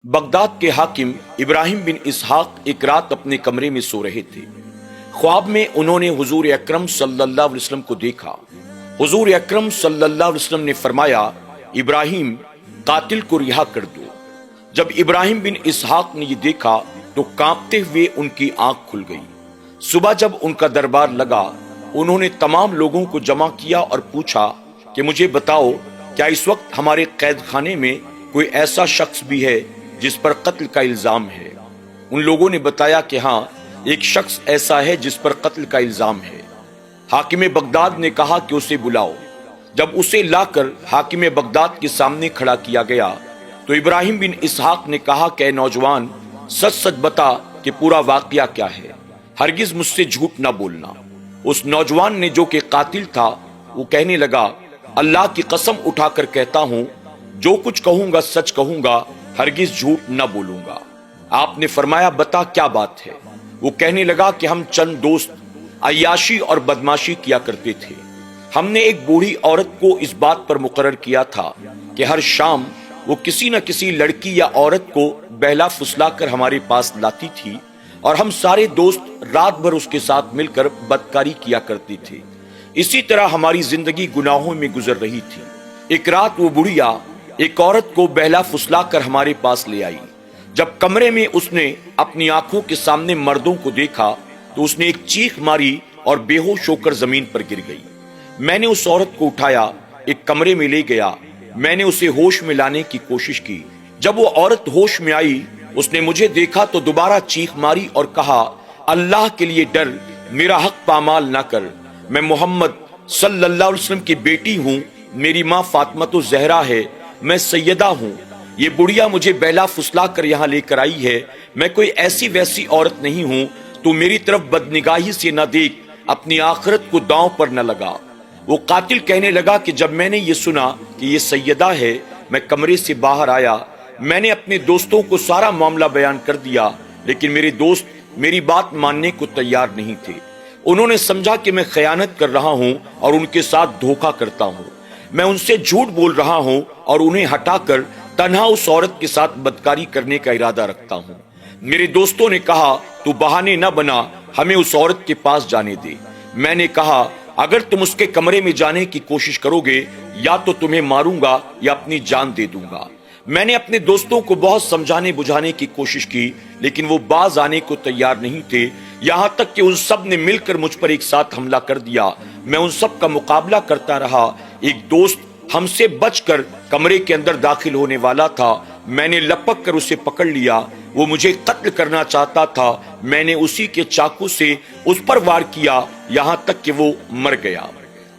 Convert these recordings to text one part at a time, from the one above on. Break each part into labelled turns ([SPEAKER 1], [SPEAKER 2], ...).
[SPEAKER 1] Baghdad के हाकिम इब्राहिम बिन इसहाक एक रात अपने कमरे में सो रहे थे। ख्वाब में उन्होंने हुजूर अकरम सल्लल्लाहु अलैहि वसल्लम को देखा। हुजूर अकरम सल्लल्लाहु अलैहि वसल्लम ने फरमाया, इब्राहिम, कातिल को रिहा कर दो। जब इब्राहिम बिन इसहाक ने ये देखा तो कांपते हुए उनकी आंख खुल गई। सुबह जब उनका दरबार लगा, उन्होंने तमाम लोगों को जमा किया और पूछा कि मुझे बताओ, क्या इस वक्त हमारे कैद खाने में कोई ऐसा शख्स भी है जिस पर कत्ल का इल्जाम है? उन लोगों ने बताया कि हाँ, एक शख्स ऐसा है जिस पर कत्ल का इल्जाम है। हाकिम बगदाद ने कहा कि उसे बुलाओ। जब उसे लाकर हाकिम बगदाद के सामने खड़ा किया गया तो इब्राहिम बिन इसहाक ने कहा कि ऐ नौजवान, सच सच बता कि पूरा वाकया क्या है, हरगिज मुझसे झूठ ना बोलना। उस नौजवान ने, जो कि कातिल था, वो कहने लगा, अल्लाह की कसम उठाकर कहता हूं, जो कुछ कहूंगा सच कहूंगा, हरगिज झूठ न बोलूंगा। आपने फरमाया, बता क्या बात है? वो कहने लगा कि हम चंद दोस्त अय्याशी और बदमाशी किया करते थे। हमने एक बूढ़ी औरत को इस बात पर मुकर्रर किया था कि हर शाम वो किसी न किसी लड़की या औरत को बहला फुसला कर हमारे पास लाती थी और हम सारे दोस्त रात भर उसके साथ मिलकर बदकारी किया करते थे। इसी तरह हमारी जिंदगी गुनाहों में गुजर रही थी। एक रात वो बुढ़िया एक औरत को बहला फुसला कर हमारे पास ले आई। जब कमरे में उसने अपनी आंखों के सामने मर्दों को देखा तो उसने एक चीख मारी और बेहोश होकर जमीन पर गिर गई। मैंने उस औरत को उठाया, एक कमरे में ले गया। मैंने उसे होश में लाने की कोशिश की। जब वो औरत होश में आई, उसने मुझे देखा तो दोबारा चीख मारी और कहा, अल्लाह के लिए डर, मेरा हक पामाल ना कर। मैं मोहम्मद सल्लल्लाहु अलैहि वसल्लम की बेटी हूँ। मेरी माँ फातिमा ज़हरा है। मैं सैयदा हूँ। ये बुढ़िया मुझे बहला फुसला कर यहाँ लेकर आई है। मैं कोई ऐसी वैसी औरत नहीं हूँ। तू मेरी तरफ बदनिगाही से न देख, अपनी आखिरत को दांव पर न लगा। वो कातिल कहने लगा कि जब मैंने ये सुना कि ये सैयदा है, मैं कमरे से बाहर आया। मैंने अपने दोस्तों को सारा मामला बयान कर दिया, लेकिन मेरे दोस्त मेरी बात मानने को तैयार नहीं थे। उन्होंने समझा कि मैं खयानत कर रहा हूँ और उनके साथ धोखा करता हूँ। मैं उनसे झूठ बोल रहा हूँ और उन्हें हटाकर तन्हा उस औरत के साथ बदकारी करने का इरादा रखता हूँ। मेरे दोस्तों ने कहा, तू बहाने न बना, हमें उस औरत के पास जाने दे। मैंने कहा, अगर तुम उसके कमरे में जाने की कोशिश करोगे, या तो तुम्हें मारूंगा या अपनी जान दे दूंगा। मैंने अपने दोस्तों को बहुत समझाने बुझाने की कोशिश की, लेकिन वो बाज आने को तैयार नहीं थे। यहाँ तक कि उन सब ने मिलकर मुझ पर एक साथ हमला कर दिया। मैं उन सब का मुकाबला करता रहा। एक दोस्त हमसे बचकर कमरे के अंदर दाखिल होने वाला था। मैंने लपक कर उसे पकड़ लिया। वो मुझे कत्ल करना चाहता था। मैंने उसी के चाकू से उस पर वार किया, यहाँ तक कि वो मर गया।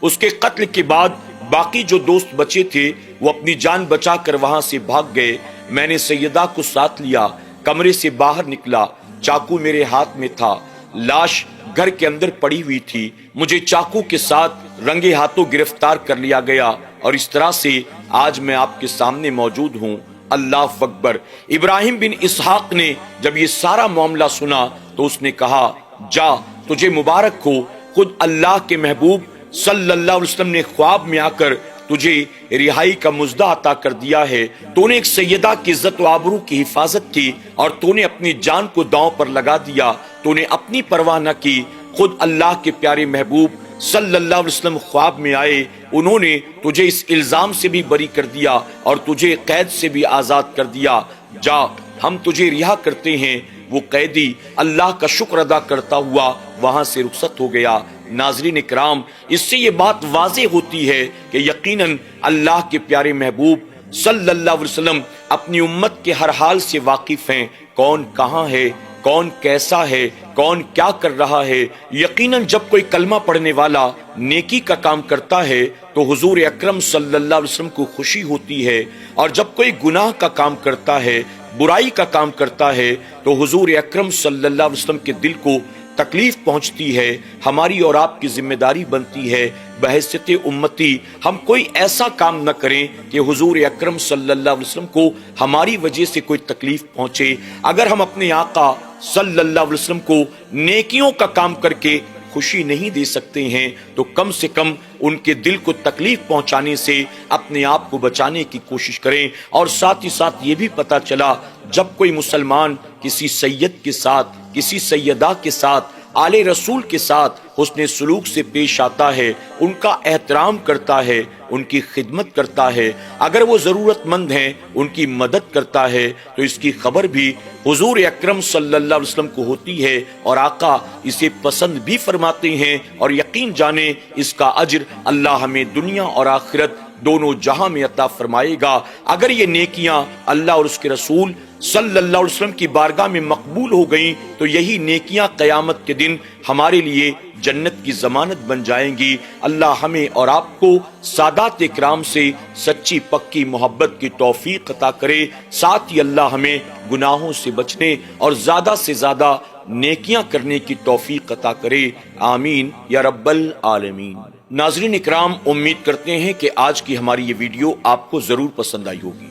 [SPEAKER 1] उसके कत्ल के बाद बाकी जो दोस्त बचे थे, वो अपनी जान बचाकर वहां से भाग गए। मैंने सैयदा को साथ लिया, कमरे से बाहर निकला। चाकू मेरे हाथ में था। लाश घर के अंदर पड़ी हुई थी। मुझे चाकू के साथ रंगे हाथों गिरफ्तार कर लिया गया और इस तरह से आज मैं आपके सामने मौजूद हूँ। अल्लाह अकबर। इब्राहिम बिन इसहाक ने जब ये सारा मामला सुना तो उसने कहा, जा, तुझे मुबारक हो, खुद अल्लाह के महबूब सल्लल्लाहु अलैहि वसल्लम ने ख्वाब में आकर तुझे रिहाई का मुजदा अता कर दिया है। तूने एक सैयदा की इज्जत व आबरू की हिफाजत की और तूने अपनी जान को दांव पर लगा दिया। तूने अपनी परवाह न की। खुद अल्लाह के प्यारे महबूब सल्लल्लाहु अलैहि वसल्लम ख्वाब में आए। उन्होंने तुझे इस इल्जाम से भी बरी कर दिया और तुझे कैद से भी आजाद कर दिया। जा, हम तुझे रिहा करते हैं। वो कैदी अल्लाह का शुक्र अदा करता हुआ वहां से रुखसत हो गया। नाज़रीन इकराम, इससे ये बात वाज़ेह होती है कि यकीनन अल्लाह के प्यारे महबूब सल्लल्लाहु अलैहि वसल्लम अपनी उम्मत के हर हाल से वाकिफ हैं। कौन कहाँ है, कौन कैसा है, कौन क्या कर रहा है। यकीनन जब कोई कलमा पढ़ने वाला नेकी का काम करता है तो हुजूर अकरम सल्लल्लाहु अलैहि वसल्लम को खुशी होती है, और जब कोई गुनाह का काम करता है, बुराई का काम करता है, तो हुजूर अकरम सल्लल्लाहु अलैहि वसल्लम के दिल को तकलीफ पहुंचती है। हमारी और आपकी जिम्मेदारी बनती है, बहैसियत उम्मती हम कोई ऐसा काम न करें कि हुजूर अकरम सल्लल्लाहु अलैहि वसल्लम को हमारी वजह से कोई तकलीफ पहुंचे। अगर हम अपने आका सल्लल्लाहु अलैहि वसल्लम को नेकियों का काम करके खुशी नहीं दे सकते हैं तो कम से कम उनके दिल को तकलीफ पहुंचाने से अपने आप को बचाने की कोशिश करें। और साथ ही साथ ये भी पता चला جب کوئی مسلمان کسی سید کے ساتھ، کسی سیدہ کے ساتھ، آل رسول کے ساتھ حسن سلوک سے پیش آتا ہے، ان کا احترام کرتا ہے، ان کی خدمت کرتا ہے، اگر وہ ضرورت مند ہیں ان کی مدد کرتا ہے، تو اس کی خبر بھی حضور اکرم صلی اللہ علیہ وسلم کو ہوتی ہے، اور آقا اسے پسند بھی فرماتے ہیں، اور یقین جانیں اس کا اجر اللہ ہمیں دنیا اور آخرت دونوں جہاں میں عطا فرمائے گا۔ اگر یہ نیکیاں اللہ اور اس کے رسول صلی اللہ علیہ وسلم کی بارگاہ میں مقبول ہو گئیں تو یہی نیکیاں قیامت کے دن ہمارے لیے جنت کی ضمانت بن جائیں گی۔ اللہ ہمیں اور آپ کو سادات اکرام سے سچی پکی محبت کی توفیق عطا کرے، ساتھ ہی اللہ ہمیں گناہوں سے بچنے اور زیادہ سے زیادہ نیکیاں کرنے کی توفیق عطا کرے، آمین یا رب العالمین۔ ناظرین اکرام، امید کرتے ہیں کہ آج کی ہماری یہ ویڈیو آپ کو ضرور پسند آئی ہوگی۔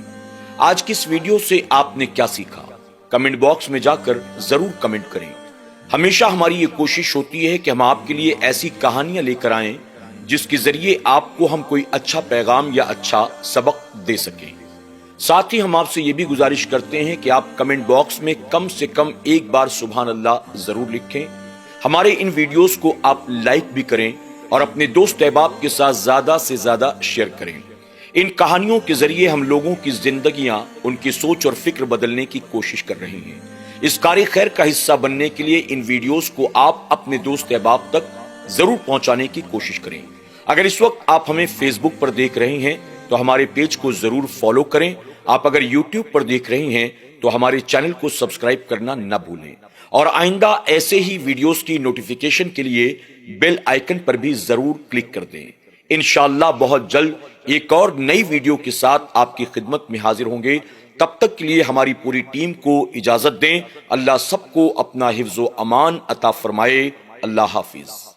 [SPEAKER 1] آج کی اس ویڈیو سے آپ نے کیا سیکھا؟ کمنٹ باکس میں جا کر ضرور کمنٹ کریں۔ ہمیشہ ہماری یہ کوشش ہوتی ہے کہ ہم آپ کے لیے ایسی کہانیاں لے کر آئیں جس کے ذریعے آپ کو ہم کوئی اچھا پیغام یا اچھا سبق دے سکیں۔ ساتھ ہی ہم آپ سے یہ بھی گزارش کرتے ہیں کہ آپ کمنٹ باکس میں کم سے کم ایک بار سبحان اللہ ضرور لکھیں۔ ہمارے ان ویڈیوز کو آپ لائک بھی کریں اور اپنے دوست احباب کے ساتھ زیادہ سے زیادہ شیئر کریں۔ ان کہانیوں کے ذریعے ہم لوگوں کی زندگیاں، ان کی سوچ اور فکر بدلنے کی کوشش کر رہے ہیں۔ اس کاری خیر کا حصہ بننے کے لیے ان ویڈیوز کو آپ اپنے دوست احباب تک ضرور پہنچانے کی کوشش کریں۔ اگر اس وقت آپ ہمیں فیس بک پر دیکھ رہے ہیں تو ہمارے پیج کو ضرور فالو کریں۔ آپ اگر یوٹیوب پر دیکھ رہے ہیں تو ہمارے چینل کو سبسکرائب کرنا نہ بھولیں، اور آئندہ ایسے ہی ویڈیوز کی نوٹیفیکیشن کے لیے بیل آئیکن پر بھی ضرور کلک کر دیں۔ انشاءاللہ بہت جلد ایک اور نئی ویڈیو کے ساتھ آپ کی خدمت میں حاضر ہوں گے۔ تب تک کے لیے ہماری پوری ٹیم کو اجازت دیں۔ اللہ سب کو اپنا حفظ و امان عطا فرمائے۔ اللہ حافظ۔